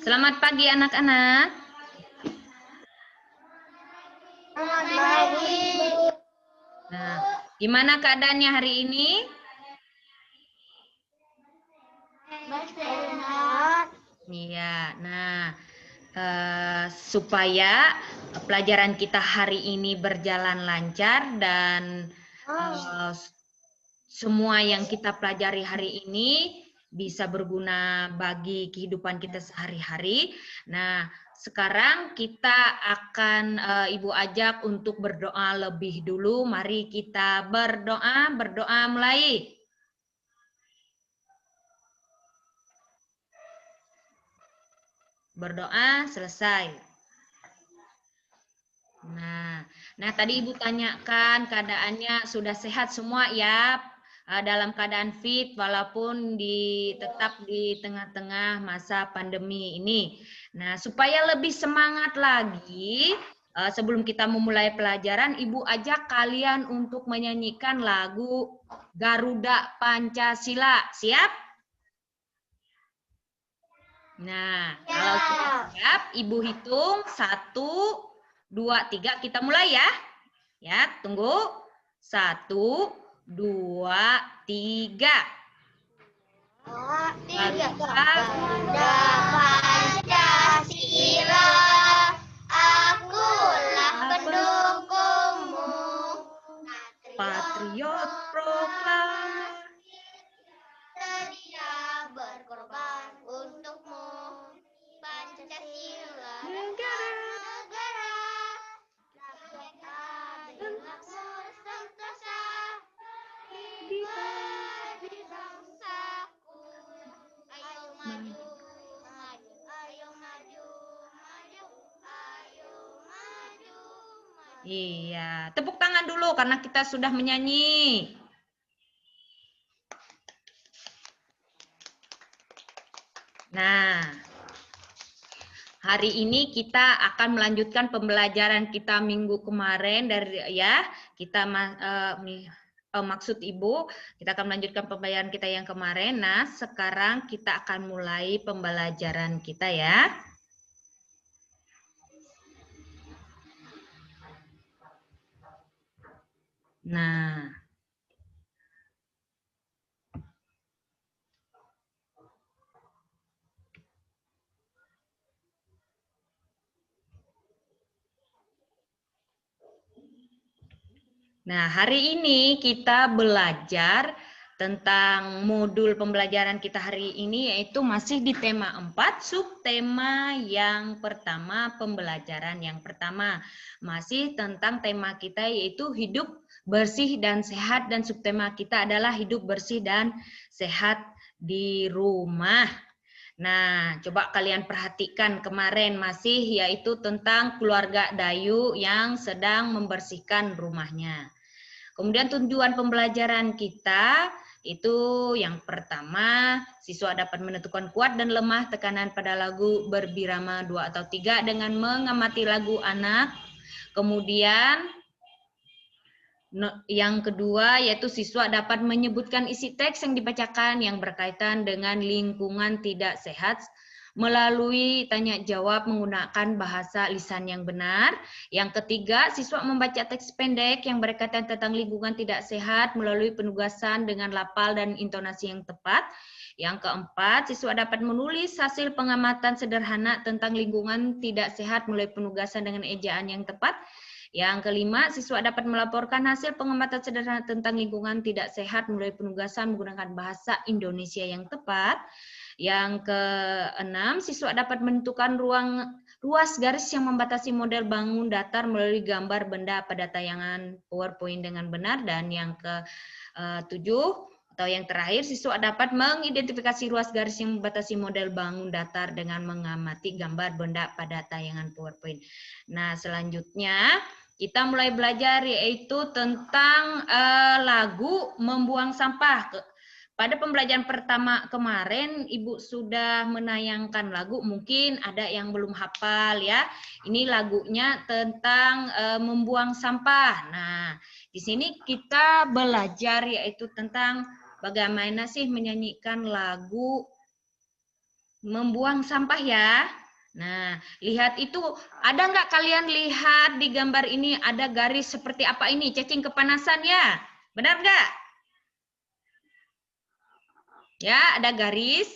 Selamat pagi anak-anak. Selamat pagi. Nah, gimana keadaannya hari ini? Sehat. Iya, nah supaya pelajaran kita hari ini berjalan lancar dan semua yang kita pelajari hari ini bisa berguna bagi kehidupan kita sehari-hari. Nah, sekarang kita akan Ibu ajak untuk berdoa lebih dulu. Mari kita berdoa, mulai. Berdoa selesai. Nah tadi Ibu tanyakan keadaannya sudah sehat semua ya, dalam keadaan fit walaupun tetap di tengah-tengah masa pandemi ini. Nah supaya lebih semangat lagi, sebelum kita memulai pelajaran, Ibu ajak kalian untuk menyanyikan lagu Garuda Pancasila. Siap? Nah, kalau sudah siap, Ibu hitung 1, 2, 3, kita mulai ya. Ya, tunggu. 1, 2, 3. Garuda Pancasila, akulah pendukungmu. Patriot proklamasi. Sedia berkorban untukmu. Pancasila negara, rakyat adil makmur sentosa, hidup di bangsaku. Ayo maju, maju, ayo maju, maju, ayo maju, maju. Iya, tepuk tangan dulu karena kita sudah menyanyi. Nah, hari ini kita akan melanjutkan pembelajaran kita minggu kemarin dari ya. Kita maksud Ibu, kita akan melanjutkan pembelajaran kita yang kemarin. Nah, sekarang kita akan mulai pembelajaran kita ya. Nah, hari ini kita belajar tentang modul pembelajaran kita hari ini yaitu masih di tema 4, subtema yang pertama, pembelajaran yang pertama. Masih tentang tema kita yaitu hidup bersih dan sehat, dan subtema kita adalah hidup bersih dan sehat di rumah. Nah, coba kalian perhatikan kemarin masih yaitu tentang keluarga Dayu yang sedang membersihkan rumahnya. Kemudian tujuan pembelajaran kita itu yang pertama, siswa dapat menentukan kuat dan lemah tekanan pada lagu berbirama 2 atau 3 dengan mengamati lagu anak. Kemudian yang kedua yaitu siswa dapat menyebutkan isi teks yang dibacakan yang berkaitan dengan lingkungan tidak sehat melalui tanya jawab menggunakan bahasa lisan yang benar. Yang ketiga, siswa membaca teks pendek yang berkaitan tentang lingkungan tidak sehat melalui penugasan dengan lafal dan intonasi yang tepat. Yang keempat, siswa dapat menulis hasil pengamatan sederhana tentang lingkungan tidak sehat melalui penugasan dengan ejaan yang tepat. Yang kelima, siswa dapat melaporkan hasil pengamatan sederhana tentang lingkungan tidak sehat melalui penugasan menggunakan bahasa Indonesia yang tepat. Yang keenam, siswa dapat menentukan ruas garis yang membatasi model bangun datar melalui gambar benda pada tayangan PowerPoint dengan benar. Dan yang ketujuh, atau yang terakhir, siswa dapat mengidentifikasi ruas garis yang membatasi model bangun datar dengan mengamati gambar benda pada tayangan PowerPoint. Nah, selanjutnya kita mulai belajar yaitu tentang lagu membuang sampah. Pada pembelajaran pertama kemarin, Ibu sudah menayangkan lagu, mungkin ada yang belum hafal ya. Ini lagunya tentang membuang sampah. Nah, di sini kita belajar yaitu tentang bagaimana sih menyanyikan lagu Membuang sampah ya. Nah, lihat itu, ada nggak kalian lihat di gambar ini ada garis seperti apa ini? Cacing kepanasan ya? Benar nggak? Ya, ada garis.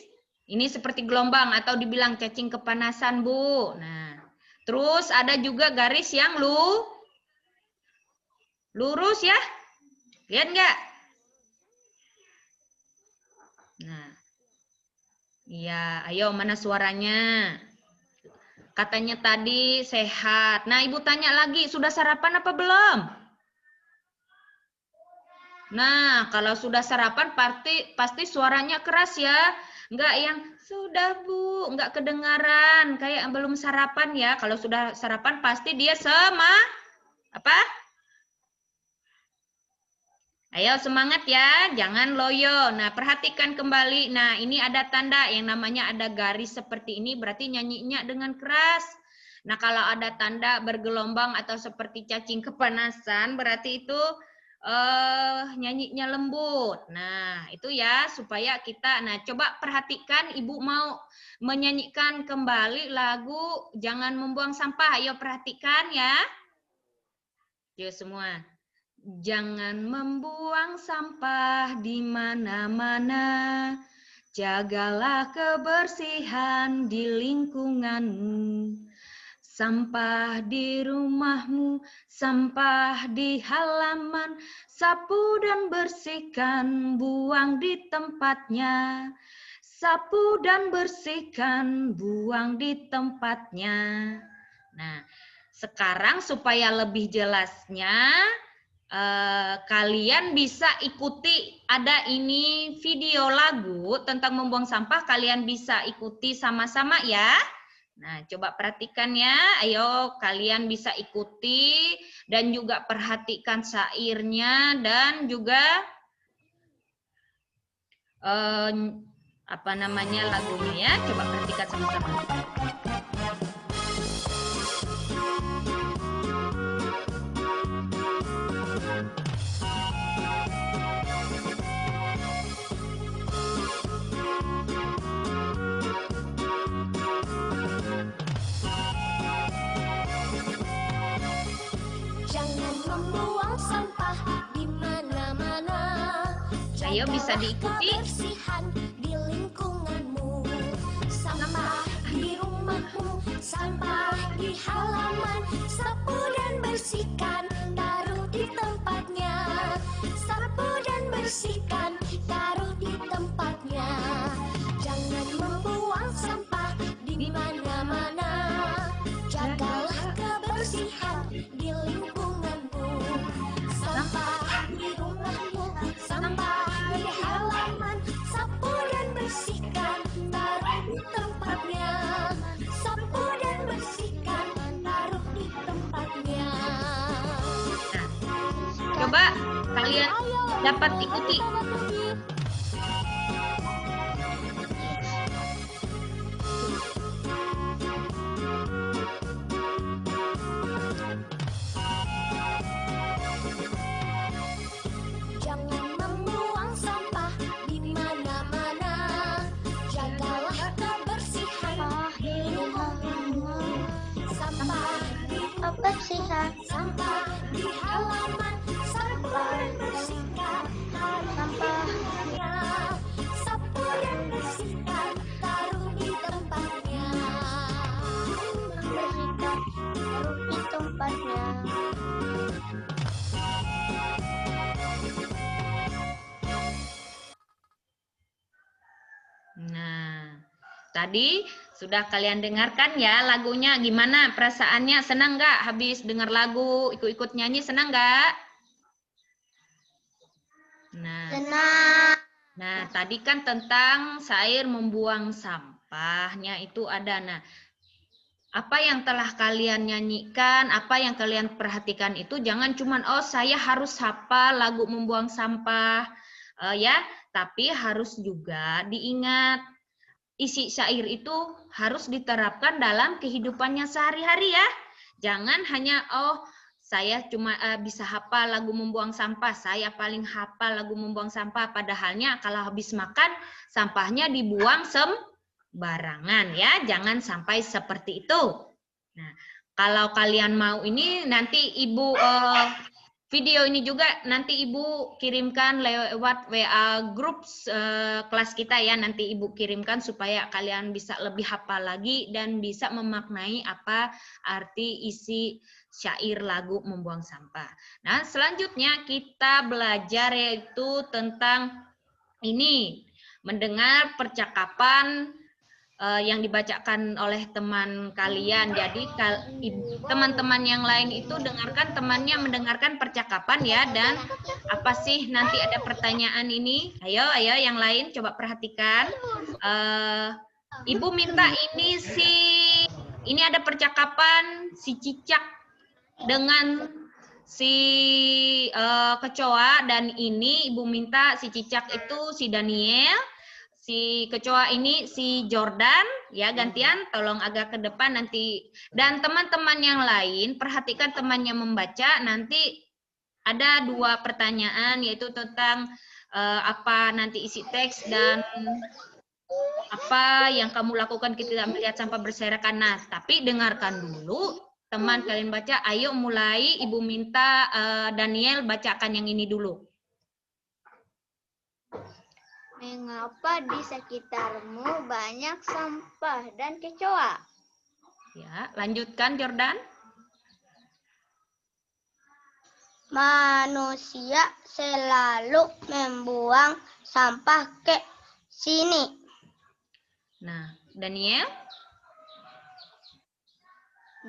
Ini seperti gelombang atau dibilang cacing kepanasan, Bu. Nah, terus ada juga garis yang lurus ya. Lihat nggak? Nah, iya, ayo mana suaranya? Katanya tadi sehat. Nah, Ibu tanya lagi, sudah sarapan apa belum? Nah, kalau sudah sarapan pasti suaranya keras ya. Enggak yang sudah Bu, enggak kedengaran. Kayak belum sarapan ya. Kalau sudah sarapan pasti dia apa? Ayo semangat ya, jangan loyo. Nah, perhatikan kembali. Nah, ini ada tanda yang namanya ada garis seperti ini, berarti nyanyinya dengan keras. Nah, kalau ada tanda bergelombang atau seperti cacing kepanasan, berarti itu nyanyinya lembut. Nah, itu ya supaya kita. Nah, coba perhatikan, Ibu mau menyanyikan kembali lagu Jangan Membuang Sampah. Ayo perhatikan ya. Yuk semua. Jangan membuang sampah di mana-mana. Jagalah kebersihan di lingkunganmu. Sampah di rumahmu, sampah di halaman, sapu dan bersihkan, buang di tempatnya. Sapu dan bersihkan, buang di tempatnya. Nah, sekarang supaya lebih jelasnya, kalian bisa ikuti, ada ini video lagu tentang membuang sampah, kalian bisa ikuti sama-sama ya. Nah, coba perhatikan ya. Ayo kalian bisa ikuti dan juga perhatikan syairnya dan juga apa namanya lagunya ya. Coba perhatikan sama-sama. Jangan membuang sampah di mana-mana. Ayo bisa diikuti. Kebersihan di lingkunganmu. Sampah di rumahmu, sampah di halaman, sapu dan bersihkan, taruh di tempatnya. Sapu dan bersihkan, taruh di tempatnya. Jangan membuang sampah di mana-mana. Jagalah kebersihan di lingkunganmu. Sampah di rumahmu, sampah di halaman, sapu dan bersihkan, taruh di tempatnya. Sapu dan bersihkan, taruh di tempatnya. Coba kalian dapat ikuti. Jangan membuang sampah di mana-mana. Jagalah kebersihan di lingkunganmu. Sampah di kebersihan, sampah di halaman, sapu dan bersihkan, sampahnya. Sapu dan bersihkan, taruh di tempatnya. Bersihkan, taruh di tempatnya. Nah, tadi sudah kalian dengarkan ya lagunya, gimana perasaannya? Senang nggak habis dengar lagu, ikut-ikut nyanyi, senang nggak? Nah, tadi kan tentang syair membuang sampahnya itu ada. Nah, apa yang telah kalian nyanyikan, apa yang kalian perhatikan itu jangan cuman saya harus hafal lagu membuang sampah ya, tapi harus juga diingat isi syair itu harus diterapkan dalam kehidupannya sehari-hari ya. Jangan hanya saya cuma bisa hafal lagu membuang sampah, saya paling hafal lagu membuang sampah, padahalnya kalau habis makan sampahnya dibuang sembarangan ya, jangan sampai seperti itu. Nah, kalau kalian mau ini nanti Ibu video ini juga nanti Ibu kirimkan lewat WA grup kelas kita ya, nanti Ibu kirimkan supaya kalian bisa lebih hafal lagi dan bisa memaknai apa arti isi syair lagu Membuang Sampah. Nah, selanjutnya kita belajar yaitu tentang ini, mendengar percakapan yang dibacakan oleh teman kalian. Jadi teman-teman yang lain itu dengarkan, temannya mendengarkan percakapan ya, dan apa sih nanti ada pertanyaan ini. Ayo yang lain coba perhatikan. Ibu minta ini ada percakapan si Cicak dengan si kecoa, dan ini Ibu minta si Cicak itu si Daniel, si kecoa ini si Jordan, ya gantian, tolong agak ke depan nanti. Dan teman-teman yang lain, perhatikan temannya membaca, nanti ada 2 pertanyaan, yaitu tentang apa nanti isi teks dan apa yang kamu lakukan ketika melihat sampah berserakan. Nah, tapi dengarkan dulu, teman kalian baca, ayo mulai, Ibu minta Daniel bacakan yang ini dulu. Mengapa di sekitarmu banyak sampah dan kecoa? Ya, lanjutkan Jordan. Manusia selalu membuang sampah ke sini. Nah, Daniel.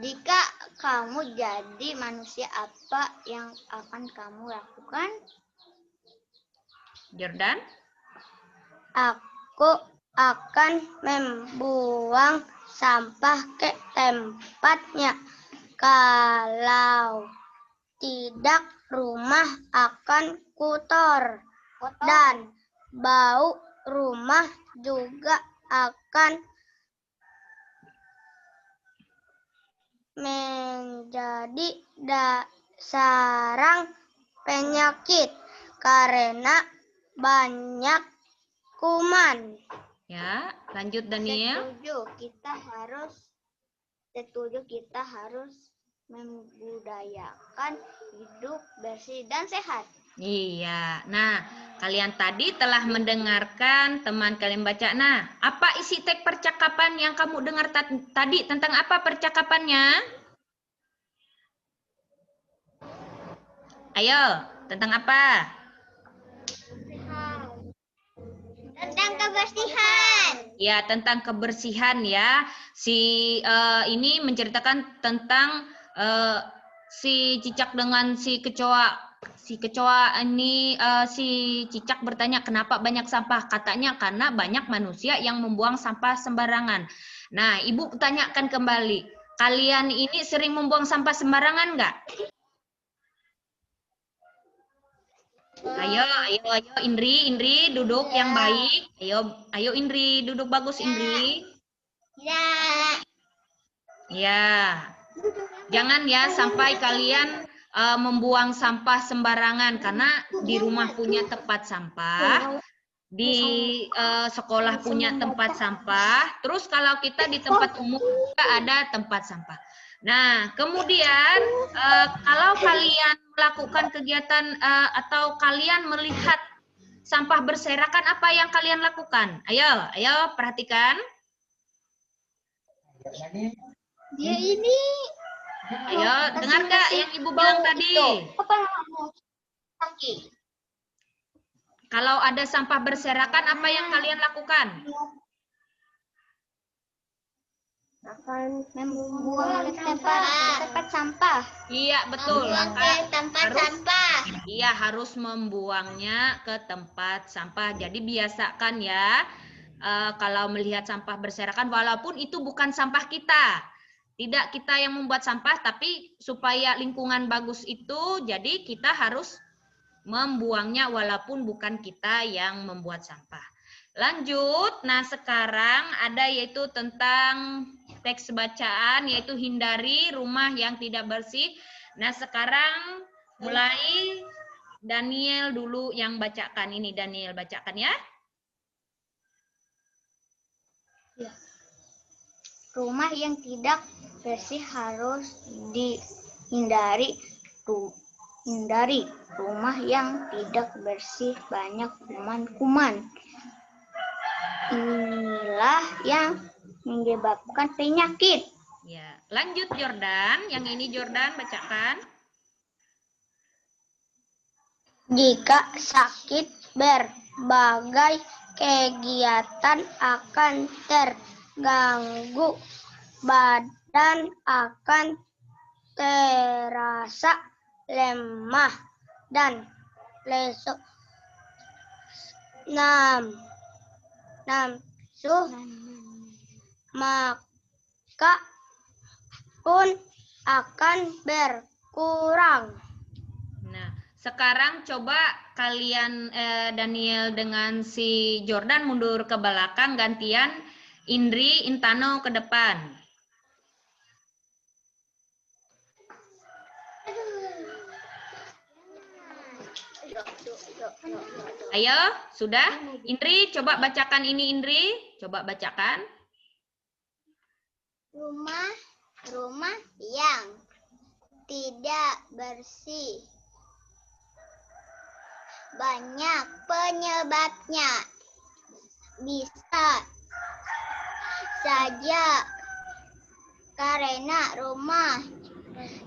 Jika kamu jadi manusia, apa yang akan kamu lakukan? Jordan. Aku akan membuang sampah ke tempatnya. Kalau tidak, rumah akan kotor. Dan bau rumah juga akan menjadi sarang penyakit karena banyak kuman. Ya, lanjut Daniel. Setuju kita harus membudayakan hidup bersih dan sehat. Iya. Nah, kalian tadi telah mendengarkan teman kalian baca. Nah, apa isi teks percakapan yang kamu dengar tadi? Tentang apa percakapannya? Ayo, tentang apa? Tentang kebersihan. Ya, tentang kebersihan ya. Ini menceritakan tentang si Cicak dengan si kecoa. Si kecoa ini, si Cicak bertanya kenapa banyak sampah. Katanya karena banyak manusia yang membuang sampah sembarangan. Nah, Ibu tanyakan kembali. Kalian ini sering membuang sampah sembarangan nggak? Ayo Indri duduk yang baik. Ayo Indri, duduk bagus Indri. Ya. Ya. Jangan ya sampai kalian membuang sampah sembarangan, karena di rumah punya tempat sampah, di sekolah punya tempat sampah, terus kalau kita di tempat umum juga ada tempat sampah. Nah, kemudian kalau kalian melakukan kegiatan atau kalian melihat sampah berserakan, apa yang kalian lakukan? Ayo perhatikan. Dia ini. Ayo, dengar gak yang Ibu bilang tadi? Kalau ada sampah berserakan, apa yang kalian lakukan? Akan membuang ke tempat sampah. Iya, betul. Sampah. Iya, harus membuangnya ke tempat sampah. Jadi biasakan ya, kalau melihat sampah berserakan, walaupun itu bukan sampah kita. Tidak kita yang membuat sampah, tapi supaya lingkungan bagus itu, jadi kita harus membuangnya walaupun bukan kita yang membuat sampah. Lanjut, nah sekarang ada yaitu tentang teks bacaan, yaitu hindari rumah yang tidak bersih. Nah sekarang mulai Daniel dulu yang bacakan. Ini Daniel bacakan ya. Rumah yang tidak bersih harus dihindari. Hindari rumah yang tidak bersih banyak kuman-kuman. Inilah yang menyebabkan penyakit. Ya, lanjut Jordan. Yang ini Jordan bacakan. Jika sakit, berbagai kegiatan akan terganggu. Badan akan terasa lemah dan lesu. Nafsu maka pun akan berkurang. Nah, sekarang coba kalian Daniel dengan si Jordan mundur ke belakang, gantian Indri, Intano ke depan. Ayo, sudah? Indri, coba bacakan ini Indri. Coba bacakan. Rumah yang tidak bersih. Banyak penyebabnya. Bisa saja karena rumah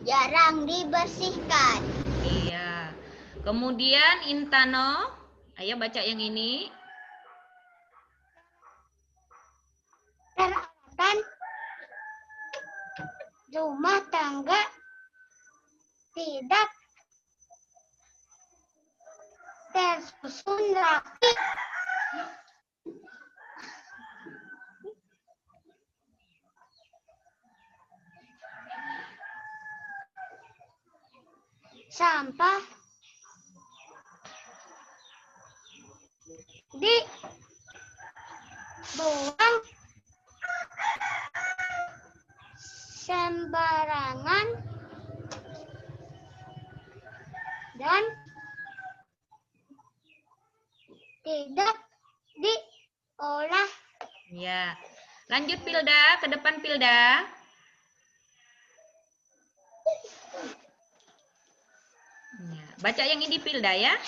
jarang dibersihkan. Iya. Kemudian Intano, ayo baca yang ini. Peralatan rumah tangga tidak tersusun rapi. Sampah dibuang sembarangan dan tidak diolah. Ya. Lanjut Pilda, ke depan Pilda. Ya. Baca yang ini Pilda ya.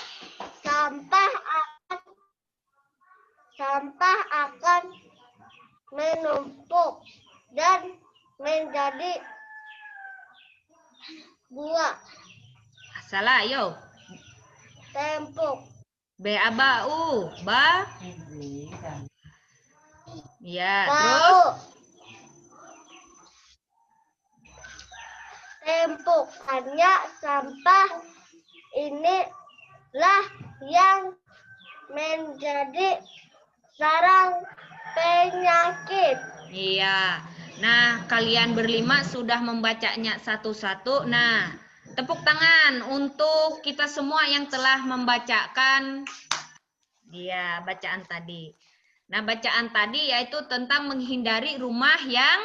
Sampah akan menumpuk dan menjadi buah. Salah, ayo. Tempuk. B aba u, ba. Ya, Bau. terus Tempuk. Hanya sampah inilah yang menjadi sarang penyakit. iya. Nah, kalian berlima sudah membacanya satu-satu. Nah, tepuk tangan untuk kita semua yang telah membacakan bacaan tadi. Nah, bacaan tadi yaitu tentang menghindari rumah yang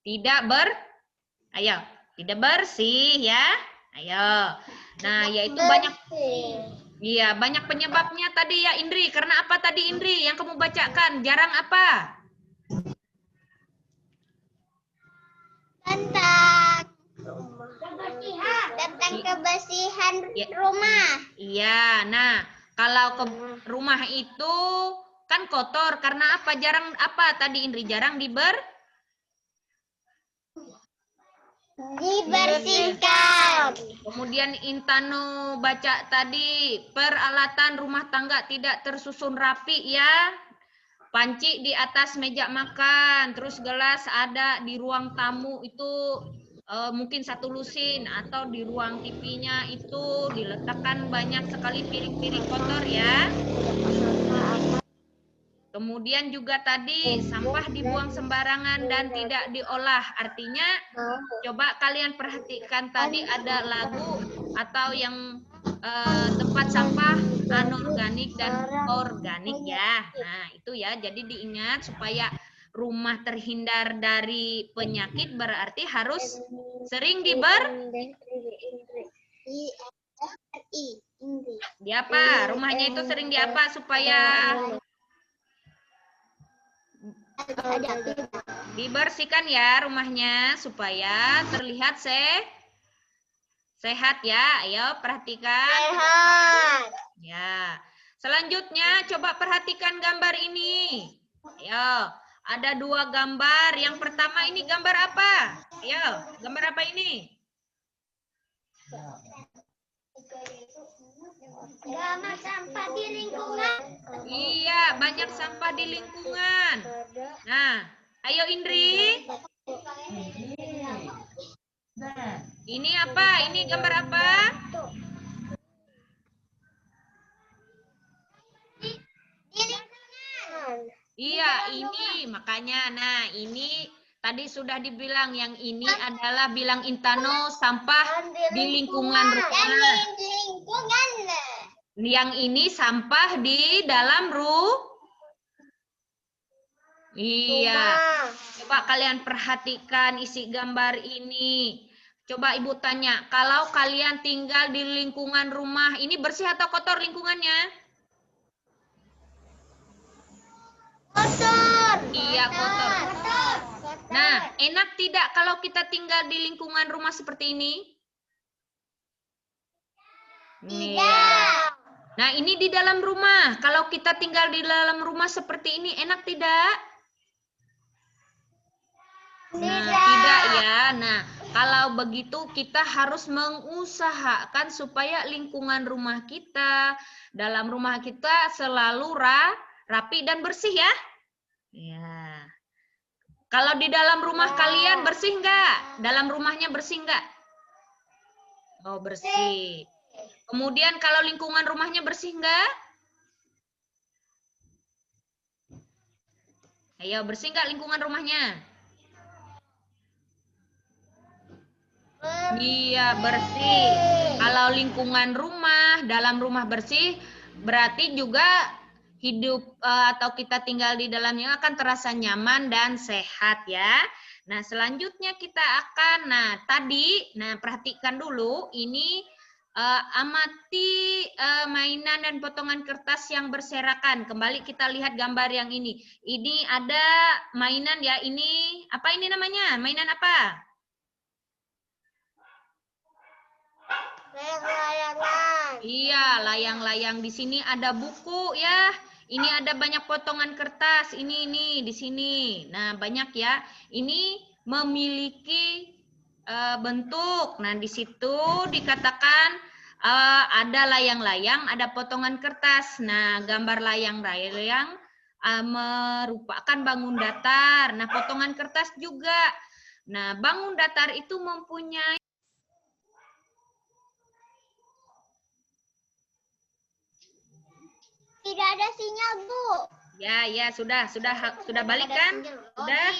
tidak tidak bersih ya. Ayo. Nah, yaitu banyak penyebabnya tadi ya Indri. Karena apa tadi Indri yang kamu bacakan? Jarang apa? Tentang kebersihan rumah. Iya, nah kalau ke rumah itu kan kotor karena apa? Jarang apa tadi Indri? Jarang Dibersihkan. Kemudian Intano baca tadi peralatan rumah tangga tidak tersusun rapi ya. Panci di atas meja makan, terus gelas ada di ruang tamu itu mungkin satu lusin atau di ruang TV-nya itu diletakkan banyak sekali piring-piring kotor ya. Kemudian juga tadi sampah dibuang sembarangan dan tidak diolah. Artinya coba kalian perhatikan tadi ada lagu atau yang tempat sampah anorganik dan organik ya. Nah, itu ya. Jadi diingat supaya rumah terhindar dari penyakit berarti harus sering di apa? Rumahnya itu sering di apa supaya Dibersihkan ya rumahnya supaya terlihat sehat ya. Ayo perhatikan. Sehat. Ya. Selanjutnya coba perhatikan gambar ini. Ayo, ada dua gambar. Yang pertama ini gambar apa? Ayo, gambar apa ini? Banyak sampah di lingkungan. Iya, banyak sampah di lingkungan. Nah, ayo Indri. Ini apa? Ini gambar apa? Di lingkungan. Iya, ini makanya. Nah, ini tadi sudah dibilang yang ini adalah bilang Intano sampah di lingkungan rumah. Di lingkungan. Yang ini sampah di dalam Iya. Coba kalian perhatikan isi gambar ini. Coba Ibu tanya, kalau kalian tinggal di lingkungan rumah, ini bersih atau kotor lingkungannya? Kotor. Iya, kotor. Nah, enak tidak kalau kita tinggal di lingkungan rumah seperti ini? Tidak. Nah, ini di dalam rumah. Kalau kita tinggal di dalam rumah seperti ini, enak tidak? Nah, tidak ya. Nah, kalau begitu kita harus mengusahakan supaya lingkungan rumah kita, dalam rumah kita selalu rapi dan bersih ya. Ya. Kalau di dalam rumah kalian bersih nggak? Dalam rumahnya bersih nggak? Oh, bersih. Kemudian kalau lingkungan rumahnya bersih nggak? Ayo, bersih nggak lingkungan rumahnya? Iya, bersih. Kalau lingkungan rumah, dalam rumah bersih, berarti juga hidup atau kita tinggal di dalamnya akan terasa nyaman dan sehat ya. Nah, selanjutnya kita akan, perhatikan dulu, ini amati mainan dan potongan kertas yang berserakan. Kembali kita lihat gambar yang ini. Ini ada mainan ya, ini, apa ini namanya? Mainan apa? Layang-layangan. Iya, layang-layang. Di sini ada buku ya. Ini ada banyak potongan kertas. Ini di sini. Nah, banyak ya. Ini memiliki bentuk. Nah, di situ dikatakan ada layang-layang, ada potongan kertas. Nah, gambar layang-layang merupakan bangun datar. Nah, potongan kertas juga. Nah, bangun datar itu mempunyai Tidak ada sinyal, Bu. Ya, sudah balik kan? Sudah.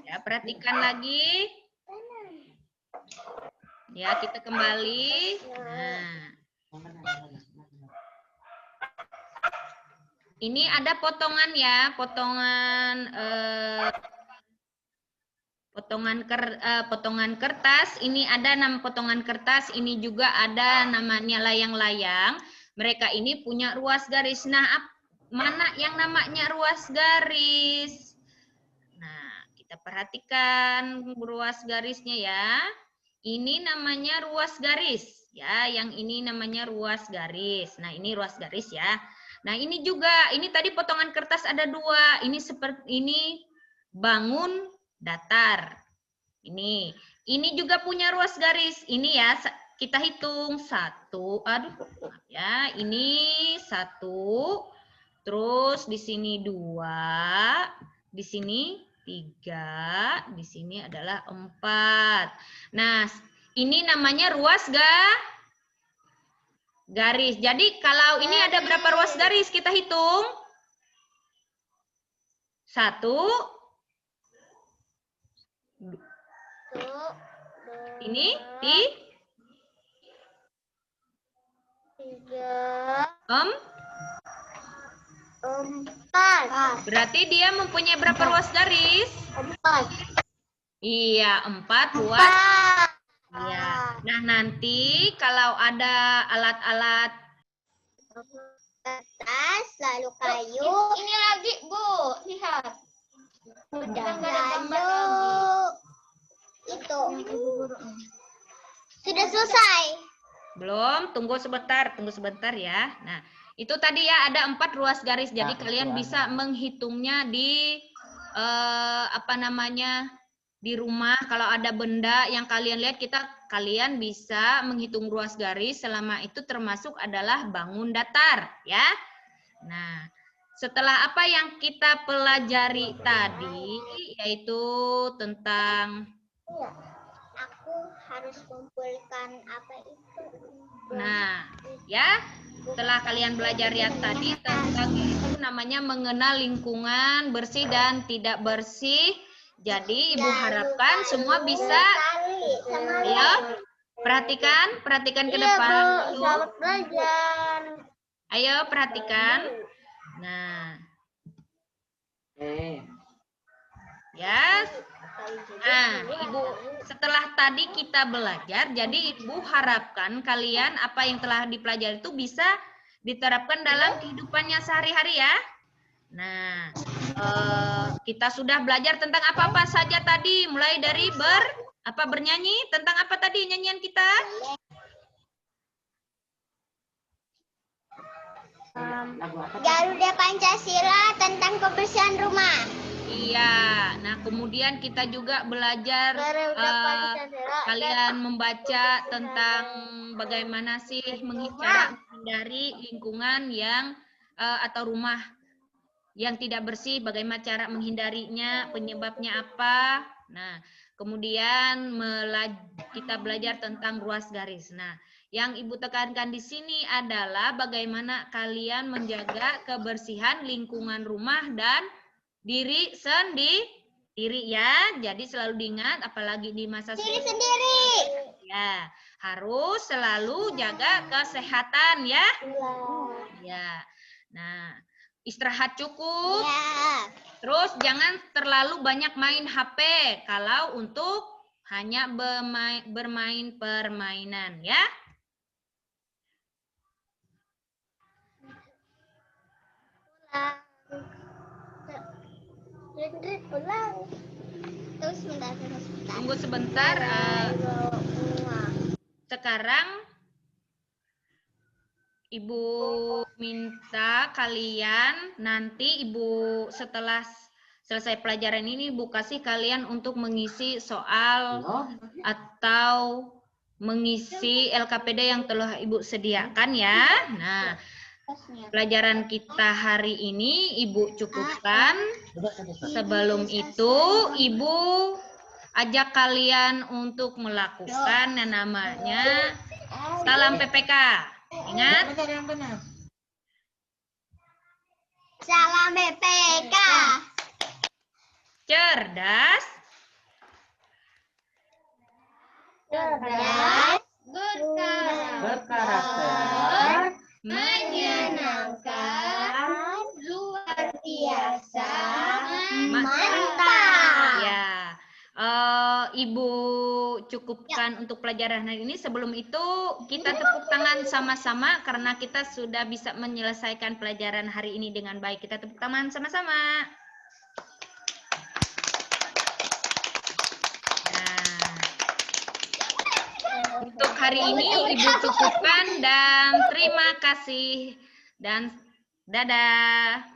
Ya, perhatikan lagi. Ya, kita kembali. Nah. Ini ada potongan ya, potongan kertas. Ini ada 6 potongan kertas, ini juga ada namanya layang-layang. Mereka ini punya ruas garis. Nah, mana yang namanya ruas garis? Nah, kita perhatikan ruas garisnya ya. Ini namanya ruas garis ya, yang ini namanya ruas garis. Nah, ini ruas garis ya. Nah, ini juga, ini tadi potongan kertas ada 2. Ini seperti ini bangun datar. Ini juga punya ruas garis. Ini ya, kita hitung 1. Aduh, ya, ini 1. Terus di sini 2, di sini 3, di sini adalah 4. Nah, ini namanya ruas garis. Jadi kalau ini ada berapa ruas garis? Kita hitung. 1. Ini 3, 4. Berarti dia mempunyai berapa ruas garis? 4. Iya, 4 ruas. Iya. Nah, nanti kalau ada alat-alat Kertas, lalu kayu. Ini lagi, Bu. Lihat. Udah. Lalu itu sudah selesai. Belum, tunggu sebentar ya. Nah, itu tadi ya ada 4 ruas garis. Jadi kalian bisa menghitungnya di di rumah. Kalau ada benda yang kalian lihat, kalian bisa menghitung ruas garis. Selama itu termasuk adalah bangun datar, ya. Nah, setelah apa yang kita pelajari tadi, yaitu tentang aku harus kumpulkan apa itu. Nah, ya, setelah kalian belajar ya tadi tentang itu namanya mengenal lingkungan bersih dan tidak bersih. Jadi Ibu harapkan semua bisa, ya, perhatikan ke depan. Selamat belajar. Ayo perhatikan. Nah, ya. Nah, Ibu, setelah tadi kita belajar, jadi Ibu harapkan kalian apa yang telah dipelajari itu bisa diterapkan dalam kehidupannya sehari-hari ya. Nah, kita sudah belajar tentang apa-apa saja tadi, mulai dari bernyanyi, tentang apa tadi nyanyian kita? Garuda Pancasila tentang kebersihan rumah. Iya, nah kemudian kita juga belajar kalian membaca tentang bagaimana sih cara menghindari lingkungan yang atau rumah yang tidak bersih, bagaimana cara menghindarinya, penyebabnya apa. Nah, kemudian kita belajar tentang ruas garis. Nah, yang Ibu tekankan di sini adalah bagaimana kalian menjaga kebersihan lingkungan rumah dan diri sendiri ya. Jadi selalu diingat, apalagi di masa Diri sendiri. Ya, harus selalu jaga kesehatan ya. Ya. Nah, istirahat cukup. Ya. Terus jangan terlalu banyak main HP kalau untuk hanya bermain permainan ya. Pulang. Terus sebentar. Tunggu sebentar. Sekarang Ibu minta kalian nanti Ibu setelah selesai pelajaran ini Ibu kasih kalian untuk mengisi soal atau mengisi LKPD yang telah Ibu sediakan ya. Nah, pelajaran kita hari ini Ibu cukupkan. Sebelum itu Ibu ajak kalian untuk melakukan yang namanya salam PPK. Ingat? Salam BPK. Cerdas. Berkarakter. Menyenangkan. Luar biasa. Mantap. Ya. Ibu cukupkan untuk pelajaran hari ini. Sebelum itu kita tepuk tangan sama-sama karena kita sudah bisa menyelesaikan pelajaran hari ini dengan baik. Kita tepuk tangan sama-sama. Nah, untuk hari ini Ibu cukupkan dan terima kasih dan dadah.